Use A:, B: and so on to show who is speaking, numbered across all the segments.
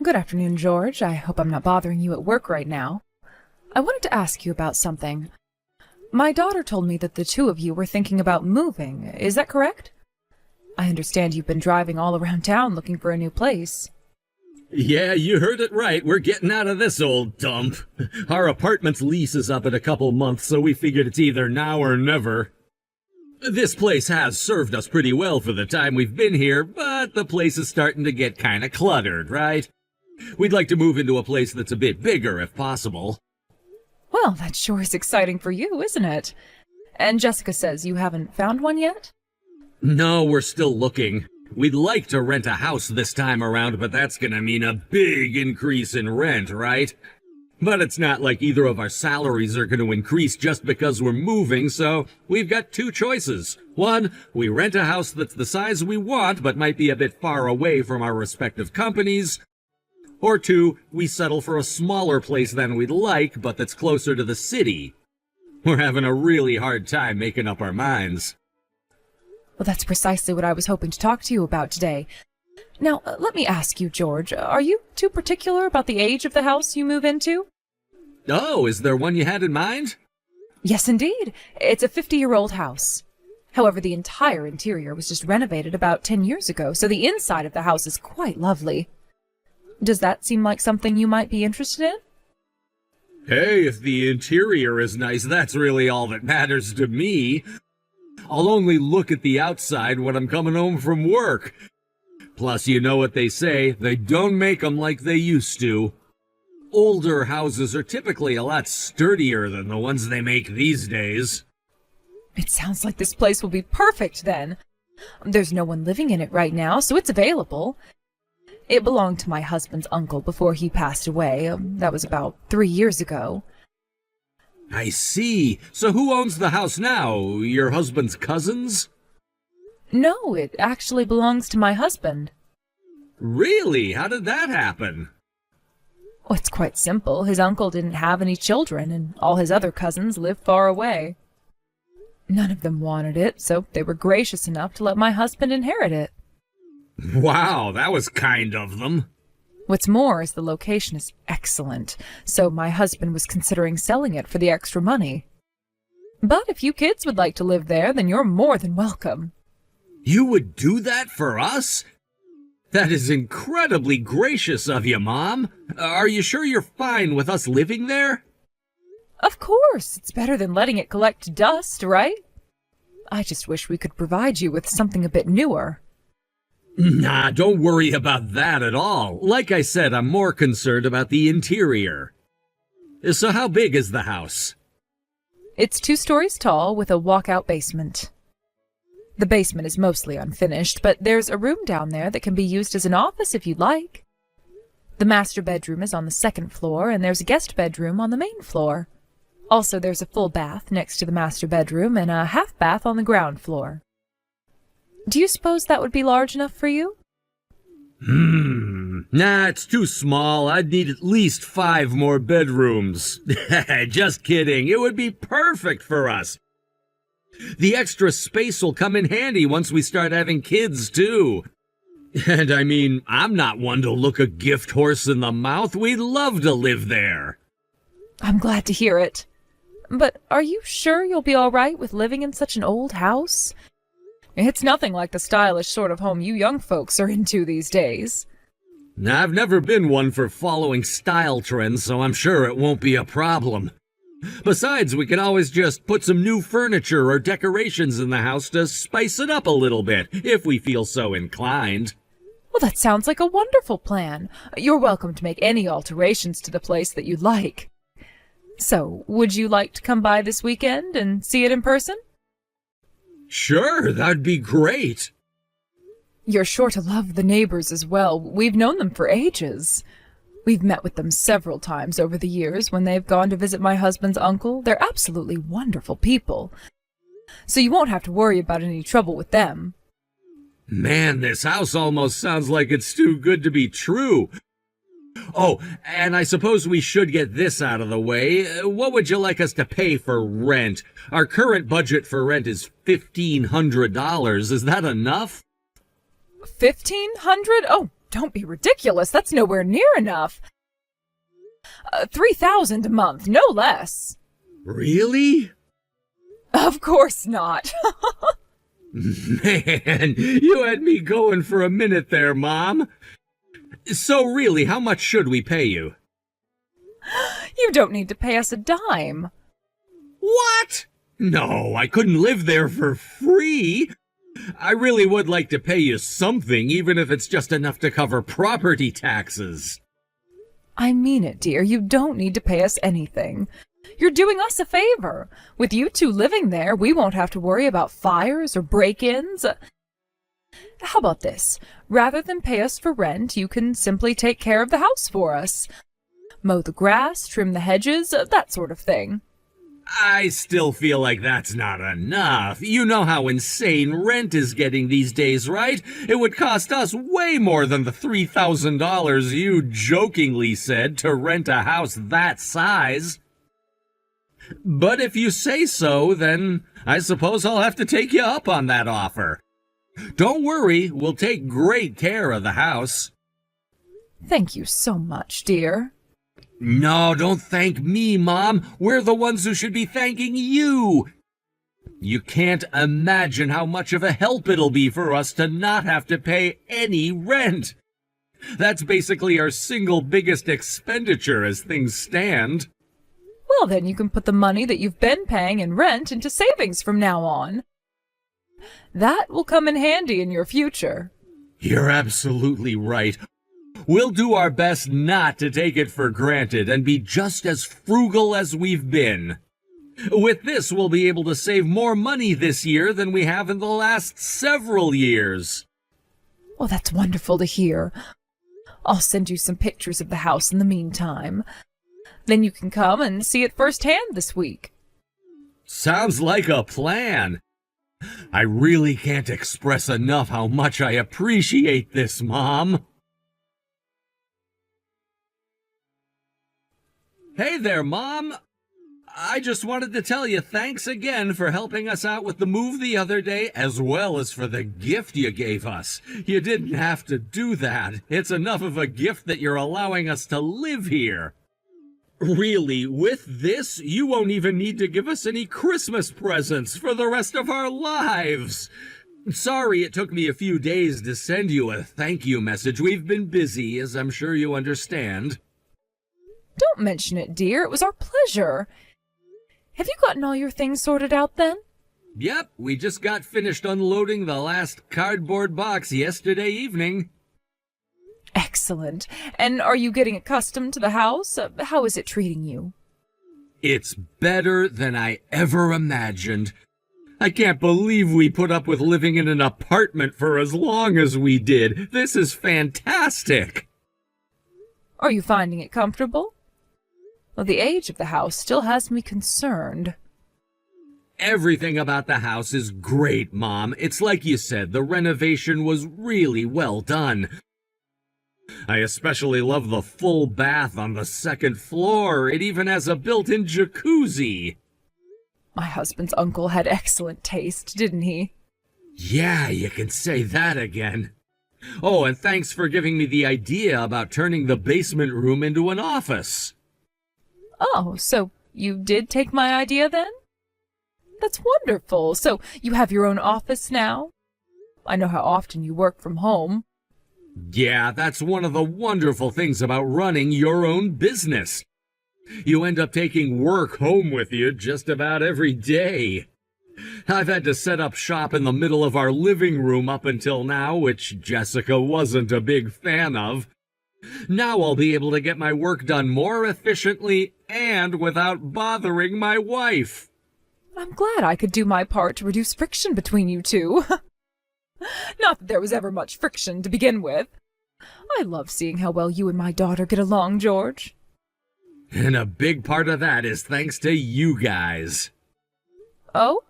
A: Good afternoon, George. I hope I'm not bothering you at work right now. I wanted to ask you about something. My daughter told me that the two of you were thinking about moving. Is that correct? I understand you've been driving all around town looking for a new place.
B: Yeah, you heard it right. We're getting out of this old dump. Our apartment's lease is up in a couple months, so we figured it's either now or never. This place has served us pretty well for the time we've been here, but the place is starting to get kinda cluttered, right? We'd like to move into a place that's a bit bigger, if possible.
A: Well, that sure is exciting for you, isn't it? And Jessica says you haven't found one yet?
B: No, we're still looking. We'd like to rent a house this time around, but that's gonna mean a big increase in rent, right? But it's not like either of our salaries are gonna increase just because we're moving, so we've got two choices. One, we rent a house that's the size we want, but might be a bit far away from our respective companies. Or two, we settle for a smaller place than we'd like, but that's closer to the city. We're having a really hard time making up our minds.
A: Well, that's precisely what I was hoping to talk to you about today. Now, let me ask you, George, are you too particular about the age of the house you move into?
B: Oh, is there one you had in mind?
A: Yes, indeed. It's a 50-year-old house. However, the entire interior was just renovated about 10 years ago, so the inside of the house is quite lovely. Does that seem like something you might be interested in?
B: Hey, if the interior is nice, that's really all that matters to me. I'll only look at the outside when I'm coming home from work. Plus, you know what they say, they don't make 'em like they used to. Older houses are typically a lot sturdier than the ones they make these days.
A: It sounds like this place will be perfect, then. There's no one living in it right now, so it's available. It belonged to my husband's uncle before he passed away. That was about 3 years ago.
B: I see. So who owns the house now? Your husband's cousins?
A: No, it actually belongs to my husband.
B: Really? How did that happen?
A: Oh, it's quite simple. His uncle didn't have any children, and all his other cousins live far away. None of them wanted it, so they were gracious enough to let my husband inherit it.
B: Wow, that was kind of them.
A: What's more is the location is excellent, so my husband was considering selling it for the extra money. But if you kids would like to live there, then you're more than welcome.
B: You would do that for us? That is incredibly gracious of you, Mom. Are you sure you're fine with us living there?
A: Of course, it's better than letting it collect dust, right? I just wish we could provide you with something a bit newer.
B: Nah, don't worry about that at all. Like I said, I'm more concerned about the interior. So how big is the house?
A: It's 2 stories tall with a walkout basement. The basement is mostly unfinished, but there's a room down there that can be used as an office if you'd like. The master bedroom is on the 2nd floor, and there's a guest bedroom on the main floor. Also, there's a full bath next to the master bedroom and a half bath on the ground floor. Do you suppose that would be large enough for you?
B: Nah, it's too small. I'd need at least 5 more bedrooms. Just kidding. It would be perfect for us. The extra space will come in handy once we start having kids, too. And I mean, I'm not one to look a gift horse in the mouth. We'd love to live there.
A: I'm glad to hear it. But are you sure you'll be all right with living in such an old house? It's nothing like the stylish sort of home you young folks are into these days.
B: I've never been one for following style trends, so I'm sure it won't be a problem. Besides, we can always just put some new furniture or decorations in the house to spice it up a little bit, if we feel so inclined.
A: Well, that sounds like a wonderful plan. You're welcome to make any alterations to the place that you'd like. So, would you like to come by this weekend and see it in person?
B: Sure, that'd be great.
A: You're sure to love the neighbors as well. We've known them for ages. We've met with them several times over the years when they've gone to visit my husband's uncle. They're absolutely wonderful people. So you won't have to worry about any trouble with them.
B: Man, this house almost sounds like it's too good to be true. Oh, and I suppose we should get this out of the way. What would you like us to pay for rent? Our current budget for rent is $1,500. Is that enough?
A: $1,500? Oh, don't be ridiculous. That's nowhere near enough. 3,000 a month, no less.
B: Really?
A: Of course not.
B: Man, you had me going for a minute there, Mom. So really, how much should we pay you?
A: You don't need to pay us a dime.
B: What? No, I couldn't live there for free. I really would like to pay you something, even if it's just enough to cover property taxes.
A: I mean it, dear. You don't need to pay us anything. You're doing us a favor. With you two living there, we won't have to worry about fires or break-ins. How about this? Rather than pay us for rent, you can simply take care of the house for us. Mow the grass, trim the hedges, that sort of thing.
B: I still feel like that's not enough. You know how insane rent is getting these days, right? It would cost us way more than the $3,000 you jokingly said to rent a house that size. But if you say so, then I suppose I'll have to take you up on that offer. Don't worry, we'll take great care of the house.
A: Thank you so much, dear.
B: No, don't thank me, Mom. We're the ones who should be thanking you. You can't imagine how much of a help it'll be for us to not have to pay any rent. That's basically our single biggest expenditure as things stand.
A: Well, then you can put the money that you've been paying in rent into savings from now on. That will come in handy in your future.
B: You're absolutely right. We'll do our best not to take it for granted and be just as frugal as we've been. With this, we'll be able to save more money this year than we have in the last several years.
A: Oh, that's wonderful to hear. I'll send you some pictures of the house in the meantime. Then you can come and see it firsthand this week.
B: Sounds like a plan. I really can't express enough how much I appreciate this, Mom. Hey there, Mom. I just wanted to tell you thanks again for helping us out with the move the other day, as well as for the gift you gave us. You didn't have to do that. It's enough of a gift that you're allowing us to live here. Really, with this, you won't even need to give us any Christmas presents for the rest of our lives. Sorry it took me a few days to send you a thank you message. We've been busy, as I'm sure you understand.
A: Don't mention it, dear. It was our pleasure. Have you gotten all your things sorted out, then?
B: Yep, we just got finished unloading the last cardboard box yesterday evening.
A: Excellent. And are you getting accustomed to the house? How is it treating you?
B: It's better than I ever imagined. I can't believe we put up with living in an apartment for as long as we did. This is fantastic.
A: Are you finding it comfortable? Well, the age of the house still has me concerned.
B: Everything about the house is great, Mom. It's like you said, the renovation was really well done. I especially love the full bath on the second floor. It even has a built-in jacuzzi.
A: My husband's uncle had excellent taste, didn't he?
B: Yeah, you can say that again. Oh, and thanks for giving me the idea about turning the basement room into an office.
A: Oh, so you did take my idea then? That's wonderful. So you have your own office now? I know how often you work from home.
B: Yeah, that's one of the wonderful things about running your own business. You end up taking work home with you just about every day. I've had to set up shop in the middle of our living room up until now, which Jessica wasn't a big fan of. Now I'll be able to get my work done more efficiently and without bothering my wife.
A: I'm glad I could do my part to reduce friction between you two. Not that there was ever much friction to begin with. I love seeing how well you and my daughter get along, George.
B: And a big part of that is thanks to you guys.
A: Oh?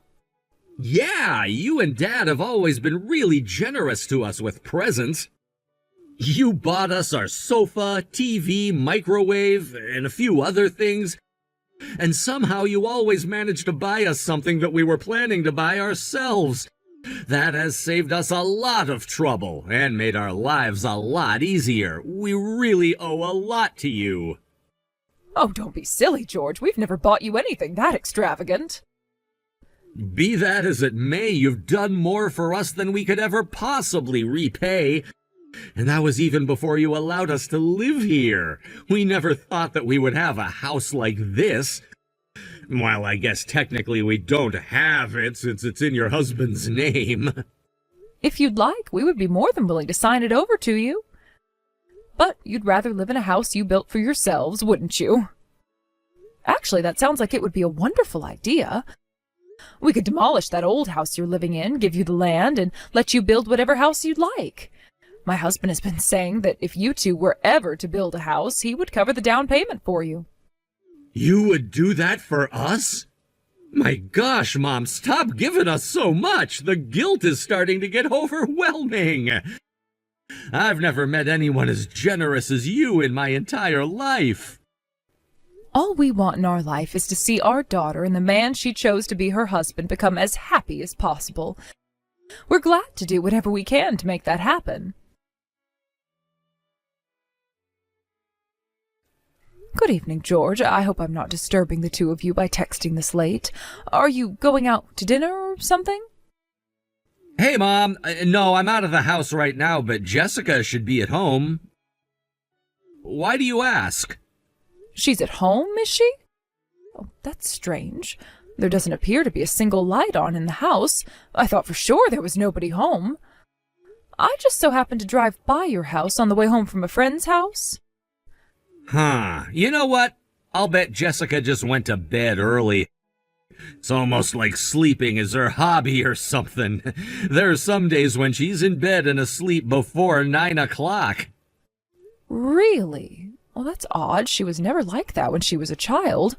B: Yeah, you and Dad have always been really generous to us with presents. You bought us our sofa, TV, microwave, and a few other things. And somehow you always managed to buy us something that we were planning to buy ourselves. That has saved us a lot of trouble and made our lives a lot easier. We really owe a lot to you.
A: Oh, don't be silly, George. We've never bought you anything that extravagant.
B: Be that as it may, you've done more for us than we could ever possibly repay. And that was even before you allowed us to live here. We never thought that we would have a house like this. While I guess technically we don't have it since it's in your husband's name.
A: If you'd like, we would be more than willing to sign it over to you. But you'd rather live in a house you built for yourselves, wouldn't you? Actually, that sounds like it would be a wonderful idea. We could demolish that old house you're living in, give you the land, and let you build whatever house you'd like. My husband has been saying that if you two were ever to build a house, he would cover the down payment for you.
B: You would do that for us? My gosh, Mom, stop giving us so much. The guilt is starting to get overwhelming. I've never met anyone as generous as you in my entire life.
A: All we want in our life is to see our daughter and the man she chose to be her husband become as happy as possible. We're glad to do whatever we can to make that happen. Good evening, George. I hope I'm not disturbing the two of you by texting this late. Are you going out to dinner or something?
B: Hey, Mom. No, I'm out of the house right now, but Jessica should be at home. Why do you ask?
A: She's at home, is she? Oh, that's strange. There doesn't appear to be a single light on in the house. I thought for sure there was nobody home. I just so happened to drive by your house on the way home from a friend's house.
B: Huh. You know what? I'll bet Jessica just went to bed early. It's almost like sleeping is her hobby or something. There are some days when she's in bed and asleep before 9 o'clock.
A: Really? Well, that's odd. She was never like that when she was a child.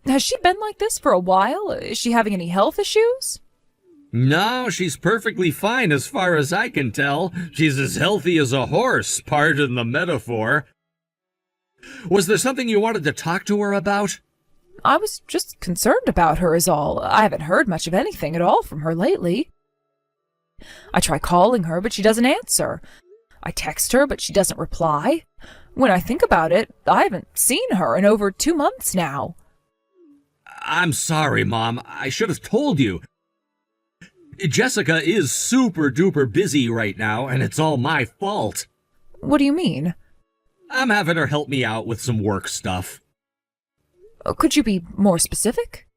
A: Has she been like this for a while? Is she having any health issues?
B: No, she's perfectly fine as far as I can tell. She's as healthy as a horse, pardon the metaphor. Was there something you wanted to talk to her about?
A: I was just concerned about her is all. I haven't heard much of anything at all from her lately. I try calling her, but she doesn't answer. I text her, but she doesn't reply. When I think about it, I haven't seen her in over 2 months now.
B: I'm sorry, Mom. I should have told you. Jessica is super-duper busy right now, and it's all my fault.
A: What do you mean?
B: I'm having her help me out with some work stuff.
A: Could you be more specific?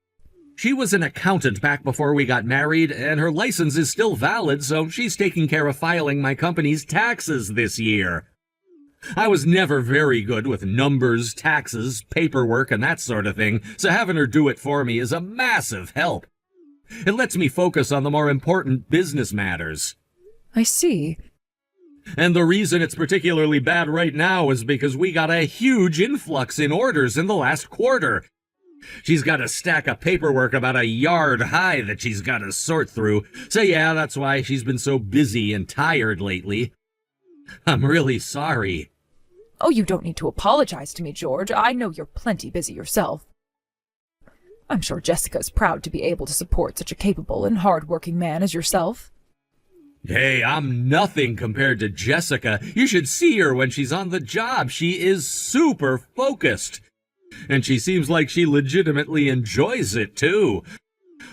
B: She was an accountant back before we got married, and her license is still valid, so she's taking care of filing my company's taxes this year. I was never very good with numbers, taxes, paperwork, and that sort of thing, so having her do it for me is a massive help. It lets me focus on the more important business matters.
A: I see.
B: And the reason it's particularly bad right now is because we got a huge influx in orders in the last quarter. She's got a stack of paperwork about a yard high that she's got to sort through, so yeah, that's why she's been so busy and tired lately. I'm really sorry.
A: Oh, you don't need to apologize to me, George. I know you're plenty busy yourself. I'm sure Jessica's proud to be able to support such a capable and hard-working man as yourself.
B: Hey, I'm nothing compared to Jessica. You should see her when she's on the job. She is super focused. And she seems like she legitimately enjoys it, too.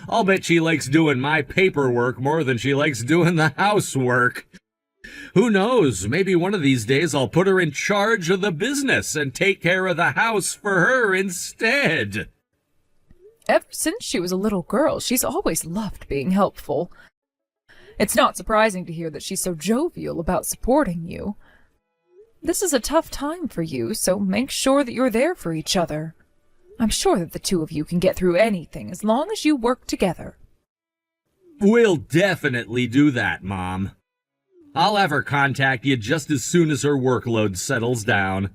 B: I'll bet she likes doing my paperwork more than she likes doing the housework. Who knows? Maybe one of these days I'll put her in charge of the business and take care of the house for her instead.
A: Ever since she was a little girl, she's always loved being helpful. It's not surprising to hear that she's so jovial about supporting you. This is a tough time for you, so make sure that you're there for each other. I'm sure that the two of you can get through anything as long as you work together.
B: We'll definitely do that, Mom. I'll have her contact you just as soon as her workload settles down.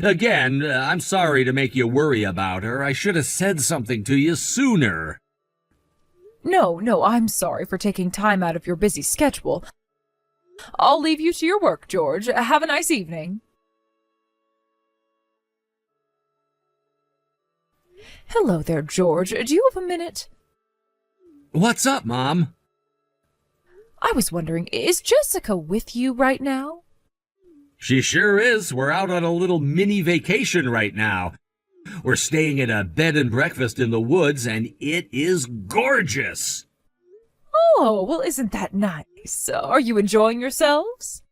B: Again, I'm sorry to make you worry about her. I should have said something to you sooner.
A: No, I'm sorry for taking time out of your busy schedule. I'll leave you to your work, George. Have a nice evening. Hello there, George. Do you have a minute?
B: What's up, Mom?
A: I was wondering, is Jessica with you right now?
B: She sure is. We're out on a little mini vacation right now. We're staying at a bed and breakfast in the woods, and it is gorgeous.
A: Oh, well, isn't that nice? Are you enjoying yourselves?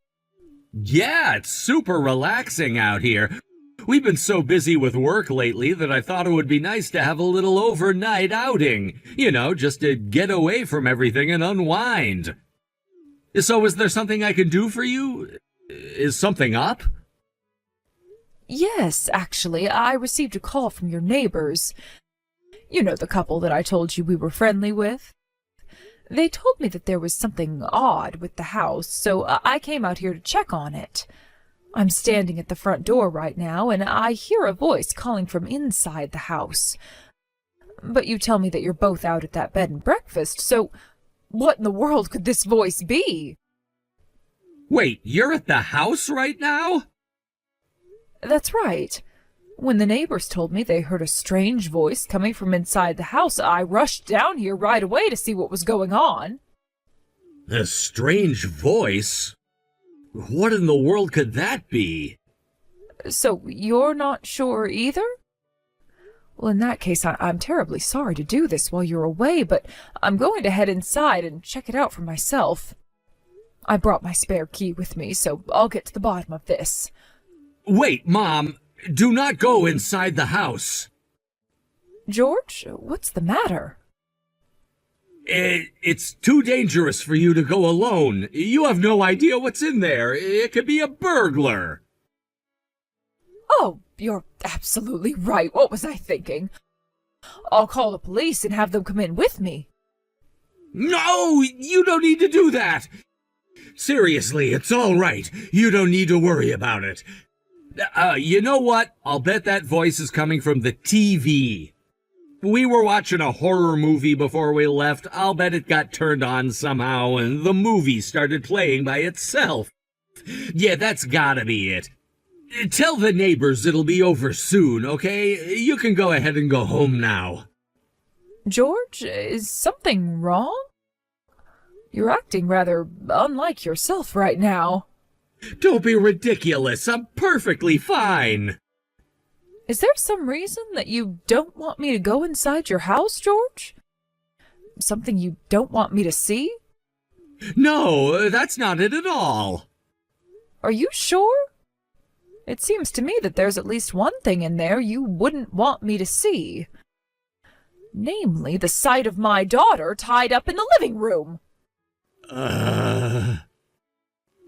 B: Yeah, it's super relaxing out here. We've been so busy with work lately that I thought it would be nice to have a little overnight outing. You know, just to get away from everything and unwind. So is there something I can do for you? Is something up?
A: Yes, actually, I received a call from your neighbors. You know, the couple that I told you we were friendly with. They told me that there was something odd with the house, so I came out here to check on it. I'm standing at the front door right now, and I hear a voice calling from inside the house. But you tell me that you're both out at that bed and breakfast, so what in the world could this voice be?
B: Wait, you're at the house right now?
A: That's right. When the neighbors told me they heard a strange voice coming from inside the house, I rushed down here right away to see what was going on.
B: A strange voice? What in the world could that be?
A: So you're not sure either? Well, in that case, I'm terribly sorry to do this while you're away, but I'm going to head inside and check it out for myself. I brought my spare key with me, so I'll get to the bottom of this.
B: Wait, Mom, do not go inside the house.
A: George, what's the matter?
B: It's too dangerous for you to go alone. You have no idea what's in there. It could be a burglar.
A: Oh, you're absolutely right. What was I thinking? I'll call the police and have them come in with me.
B: No, you don't need to do that. Seriously, it's all right. You don't need to worry about it. You know what? I'll bet that voice is coming from the TV. We were watching a horror movie before we left. I'll bet it got turned on somehow and the movie started playing by itself. Yeah, that's gotta be it. Tell the neighbors it'll be over soon, okay? You can go ahead and go home now.
A: George, is something wrong? You're acting rather unlike yourself right now.
B: Don't be ridiculous. I'm perfectly fine.
A: Is there some reason that you don't want me to go inside your house, George? Something you don't want me to see?
B: No, that's not it at all.
A: Are you sure? It seems to me that there's at least one thing in there you wouldn't want me to see. Namely, the sight of my daughter tied up in the living room.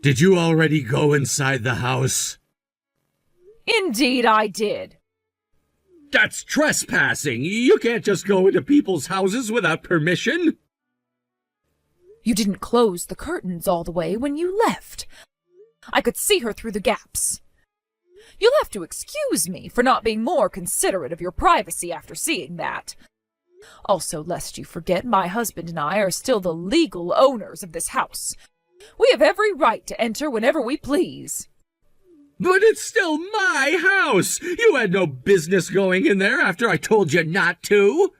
B: Did you already go inside the house?
A: Indeed I did.
B: That's trespassing. You can't just go into people's houses without permission.
A: You didn't close the curtains all the way when you left. I could see her through the gaps. You'll have to excuse me for not being more considerate of your privacy after seeing that. Also, lest you forget, my husband and I are still the legal owners of this house. We have every right to enter whenever we please.
B: But it's still my house. You had no business going in there after I told you not to.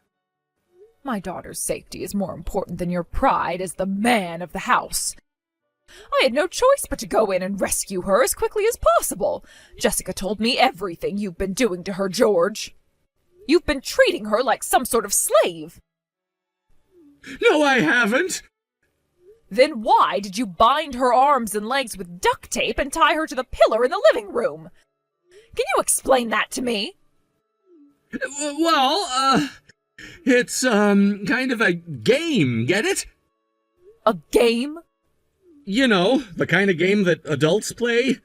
A: My daughter's safety is more important than your pride as the man of the house. I had no choice but to go in and rescue her as quickly as possible. Jessica told me everything you've been doing to her, George. You've been treating her like some sort of slave.
B: No, I haven't.
A: Then why did you bind her arms and legs with duct tape and tie her to the pillar in the living room? Can you explain that to me?
B: Well, it's, kind of a game, get it?
A: A game?
B: You know, the kind of game that adults play?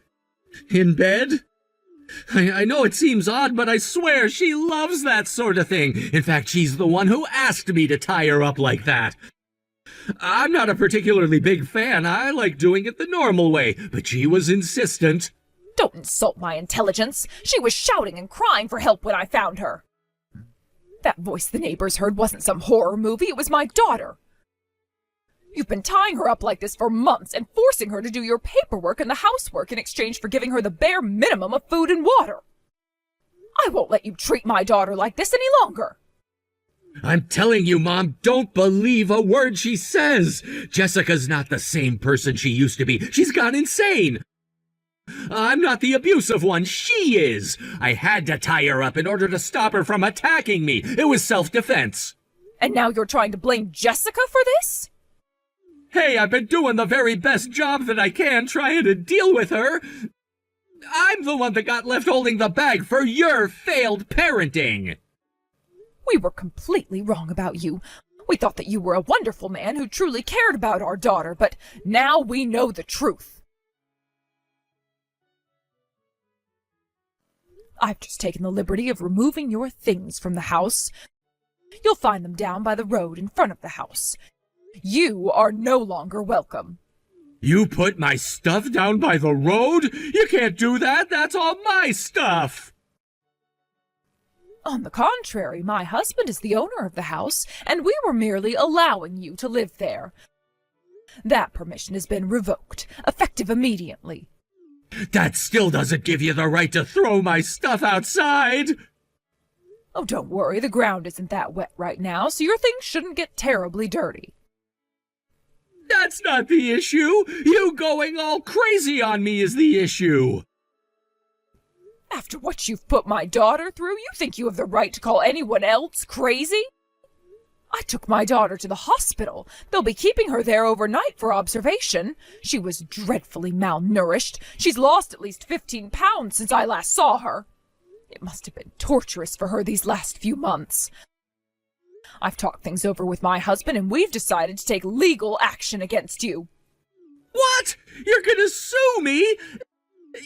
B: In bed? I know it seems odd, but I swear she loves that sort of thing. In fact, she's the one who asked me to tie her up like that. I'm not a particularly big fan. I like doing it the normal way, but she was insistent.
A: Don't insult my intelligence. She was shouting and crying for help when I found her. That voice the neighbors heard wasn't some horror movie. It was my daughter. You've been tying her up like this for months and forcing her to do your paperwork and the housework in exchange for giving her the bare minimum of food and water. I won't let you treat my daughter like this any longer.
B: I'm telling you, Mom, don't believe a word she says. Jessica's not the same person she used to be. She's gone insane. I'm not the abusive one. She is. I had to tie her up in order to stop her from attacking me. It was self-defense.
A: And now you're trying to blame Jessica for this?
B: Hey, I've been doing the very best job that I can trying to deal with her. I'm the one that got left holding the bag for your failed parenting.
A: We were completely wrong about you. We thought that you were a wonderful man who truly cared about our daughter, but now we know the truth. I've just taken the liberty of removing your things from the house. You'll find them down by the road in front of the house. You are no longer welcome.
B: You put my stuff down by the road? You can't do that. That's all my stuff.
A: On the contrary, my husband is the owner of the house, and we were merely allowing you to live there. That permission has been revoked, effective immediately.
B: That still doesn't give you the right to throw my stuff outside.
A: Oh, don't worry, the ground isn't that wet right now, so your things shouldn't get terribly dirty.
B: That's not the issue. You going all crazy on me is the issue.
A: After what you've put my daughter through, you think you have the right to call anyone else crazy? I took my daughter to the hospital. They'll be keeping her there overnight for observation. She was dreadfully malnourished. She's lost at least 15 pounds since I last saw her. It must have been torturous for her these last few months. I've talked things over with my husband, and we've decided to take legal action against you.
B: What? You're gonna sue me?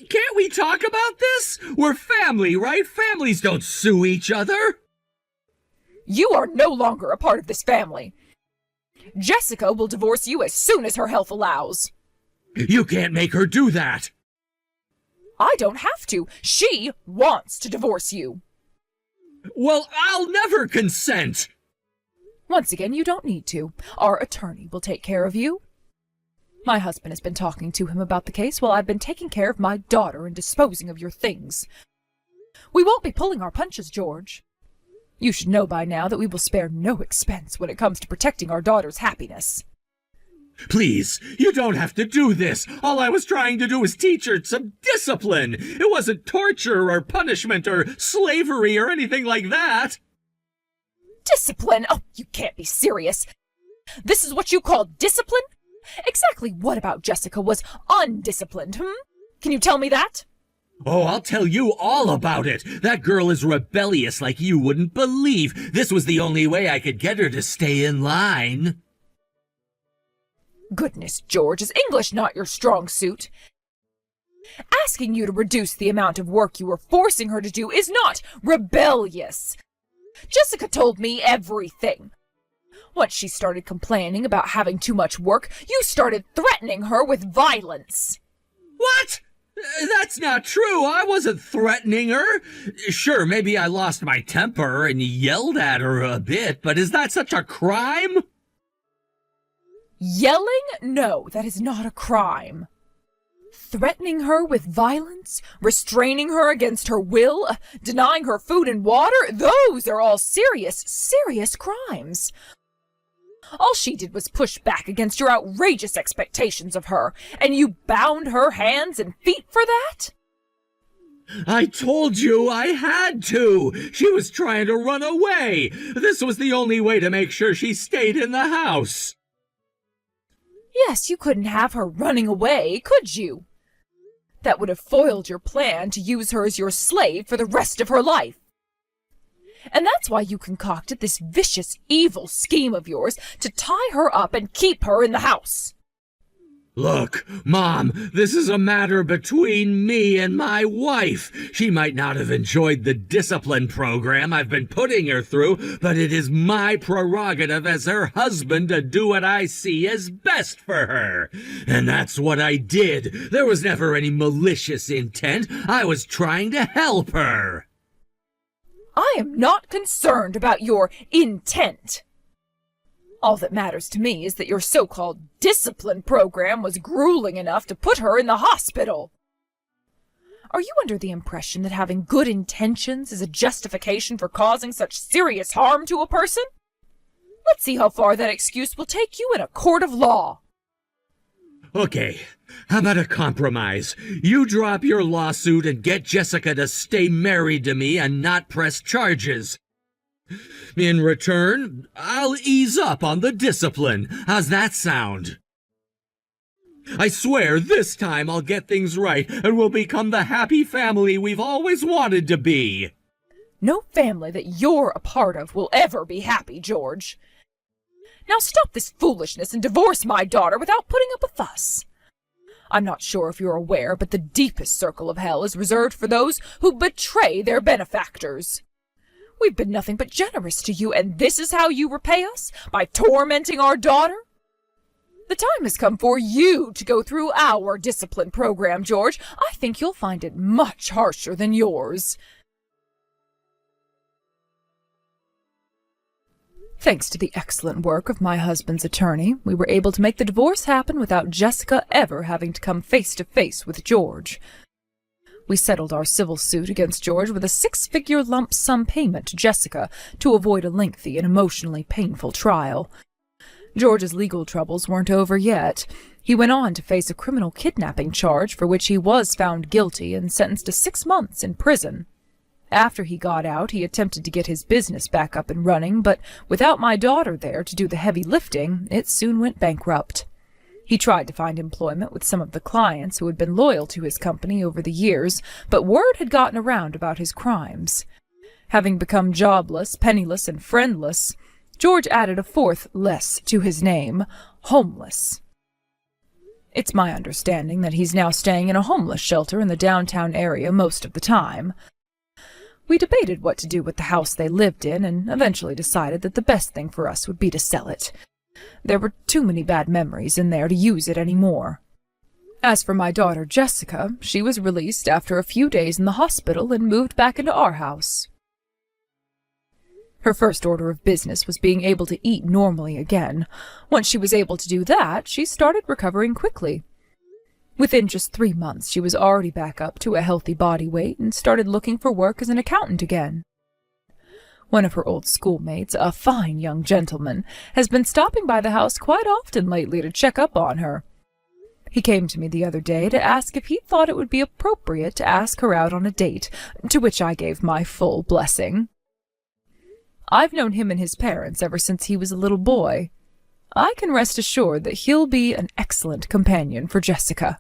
B: Can't we talk about this? We're family, right? Families don't sue each other.
A: You are no longer a part of this family. Jessica will divorce you as soon as her health allows.
B: You can't make her do that.
A: I don't have to. She wants to divorce you.
B: Well, I'll never consent.
A: Once again, you don't need to. Our attorney will take care of you. My husband has been talking to him about the case while I've been taking care of my daughter and disposing of your things. We won't be pulling our punches, George. You should know by now that we will spare no expense when it comes to protecting our daughter's happiness.
B: Please, you don't have to do this. All I was trying to do was teach her some discipline. It wasn't torture or punishment or slavery or anything like that.
A: Discipline? Oh, you can't be serious. This is what you call discipline? Exactly what about Jessica was undisciplined, Can you tell me that?
B: Oh, I'll tell you all about it. That girl is rebellious like you wouldn't believe. This was the only way I could get her to stay in line.
A: Goodness, George, is English not your strong suit? Asking you to reduce the amount of work you were forcing her to do is not rebellious. Jessica told me everything. Once she started complaining about having too much work, you started threatening her with violence.
B: What? That's not true. I wasn't threatening her. Sure, maybe I lost my temper and yelled at her a bit, but is that such a crime?
A: Yelling? No, that is not a crime. Threatening her with violence, restraining her against her will, denying her food and water, those are all serious, serious crimes. All she did was push back against your outrageous expectations of her, and you bound her hands and feet for that?
B: I told you I had to. She was trying to run away. This was the only way to make sure she stayed in the house.
A: Yes, you couldn't have her running away, could you? That would have foiled your plan to use her as your slave for the rest of her life. And that's why you concocted this vicious, evil scheme of yours to tie her up and keep her in the house.
B: Look, Mom, this is a matter between me and my wife. She might not have enjoyed the discipline program I've been putting her through, but it is my prerogative as her husband to do what I see as best for her. And that's what I did. There was never any malicious intent. I was trying to help her.
A: I am not concerned about your intent. All that matters to me is that your so-called discipline program was grueling enough to put her in the hospital. Are you under the impression that having good intentions is a justification for causing such serious harm to a person? Let's see how far that excuse will take you in a court of law.
B: Okay, how about a compromise? You drop your lawsuit and get Jessica to stay married to me and not press charges. In return, I'll ease up on the discipline. How's that sound? I swear this time I'll get things right and we'll become the happy family we've always wanted to be.
A: No family that you're a part of will ever be happy, George. Now stop this foolishness and divorce my daughter without putting up a fuss. I'm not sure if you're aware, but the deepest circle of hell is reserved for those who betray their benefactors. We've been nothing but generous to you, and this is how you repay us? By tormenting our daughter? The time has come for you to go through our discipline program, George. I think you'll find it much harsher than yours. Thanks to the excellent work of my husband's attorney, we were able to make the divorce happen without Jessica ever having to come face to face with George. We settled our civil suit against George with a 6-figure lump sum payment to Jessica to avoid a lengthy and emotionally painful trial. George's legal troubles weren't over yet. He went on to face a criminal kidnapping charge for which he was found guilty and sentenced to 6 months in prison. After he got out, he attempted to get his business back up and running, but without my daughter there to do the heavy lifting, it soon went bankrupt. He tried to find employment with some of the clients who had been loyal to his company over the years, but word had gotten around about his crimes. Having become jobless, penniless, and friendless, George added a fourth less to his name, homeless. It's my understanding that he's now staying in a homeless shelter in the downtown area most of the time. We debated what to do with the house they lived in and eventually decided that the best thing for us would be to sell it. There were too many bad memories in there to use it any more. As for my daughter Jessica, she was released after a few days in the hospital and moved back into our house. Her first order of business was being able to eat normally again. Once she was able to do that, she started recovering quickly. Within just 3 months, she was already back up to a healthy body weight and started looking for work as an accountant again. One of her old schoolmates, a fine young gentleman, has been stopping by the house quite often lately to check up on her. He came to me the other day to ask if he thought it would be appropriate to ask her out on a date, to which I gave my full blessing. I've known him and his parents ever since he was a little boy. I can rest assured that he'll be an excellent companion for Jessica.